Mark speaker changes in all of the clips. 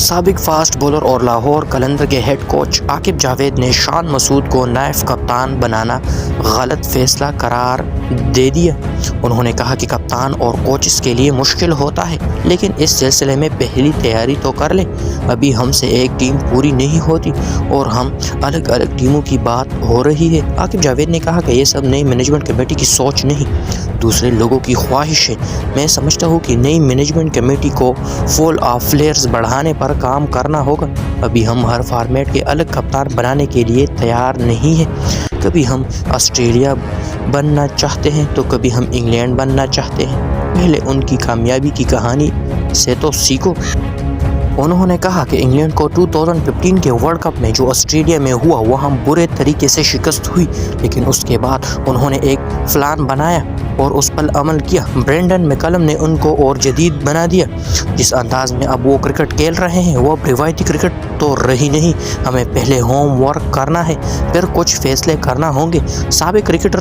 Speaker 1: سابق fast bowler اور لاہور قلندر کے ہیڈ کوچ عاقب جاوید نے شان مسعود کو نائب کپتان بنانا غلط فیصلہ قرار دے دیا۔ انہوں نے کہا کہ کپتان اور کوچز کے لیے مشکل ہوتا ہے، لیکن اس سلسلے میں پہلی تیاری تو کر لیں۔ ابھی ہم سے ایک ٹیم پوری نہیں ہوتی اور ہم الگ الگ ٹیموں کی بات ہو رہی ہے۔ عاقب جاوید نے کہا کہ یہ سب نئی مینجمنٹ کمیٹی کی سوچ نہیں، دوسرے لوگوں کی خواہش ہے۔ میں سمجھتا ہوں کہ نئی مینجمنٹ کمیٹی کو فول آف پلیئرز بڑھانے پر کام کرنا ہوگا۔ ابھی ہم ہر فارمیٹ کے الگ کپتان بنانے کے لیے تیار نہیں ہیں۔ کبھی ہم آسٹریلیا بننا چاہتے ہیں تو کبھی ہم انگلینڈ بننا چاہتے ہیں۔ پہلے ان کی کامیابی کی کہانی سے تو سیکھو۔ انہوں نے کہا کہ انگلینڈ کو 2015 کے ورلڈ کپ میں جو آسٹریلیا میں ہوا وہاں برے طریقے سے شکست ہوئی، لیکن اس کے بعد انہوں نے ایک پلان بنایا اور اس پر عمل کیا۔ برینڈن میکلم نے ان کو اور جدید بنا دیا۔ جس انداز میں اب وہ کرکٹ کھیل رہے ہیں وہ اب روایتی کرکٹ تو رہی نہیں۔ ہمیں پہلے ہوم ورک کرنا ہے، پھر کچھ فیصلے کرنا ہوں گے۔ سابق کرکٹر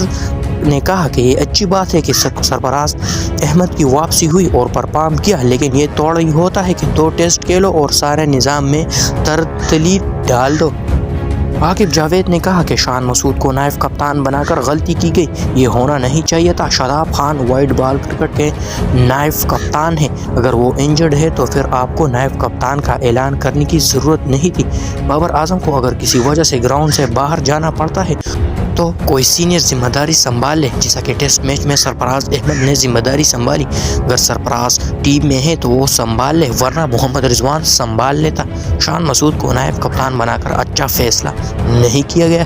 Speaker 1: نے کہا کہ یہ اچھی بات ہے کہ سرفراز احمد کی واپسی ہوئی اور پرفارم کیا، لیکن یہ توڑ ہی ہوتا ہے کہ 2 ٹیسٹ کھیلو اور سارے نظام میں ترتیب ڈال دو۔ عاقب جاوید نے کہا کہ شان مسعود کو نائب کپتان بنا کر غلطی کی گئی، یہ ہونا نہیں چاہیے تھا۔ Shadab Khan white ball cricket کے نائب کپتان ہیں، اگر وہ انجرڈ ہے تو پھر آپ کو نائب کپتان کا اعلان کرنے کی ضرورت نہیں تھی۔ بابر اعظم کو اگر کسی وجہ سے گراؤنڈ سے باہر جانا پڑتا ہے تو کوئی سینئر ذمہ داری سنبھال لے، جیسا کہ ٹیسٹ میچ میں سرفراز احمد نے ذمہ داری سنبھالی۔ اگر سرفراز ٹیم میں ہے تو وہ سنبھال لے، ورنہ محمد رضوان سنبھال لیتا۔ شان مسعود کو نائب کپتان بنا کر اچھا فیصلہ نہیں کیا گیا۔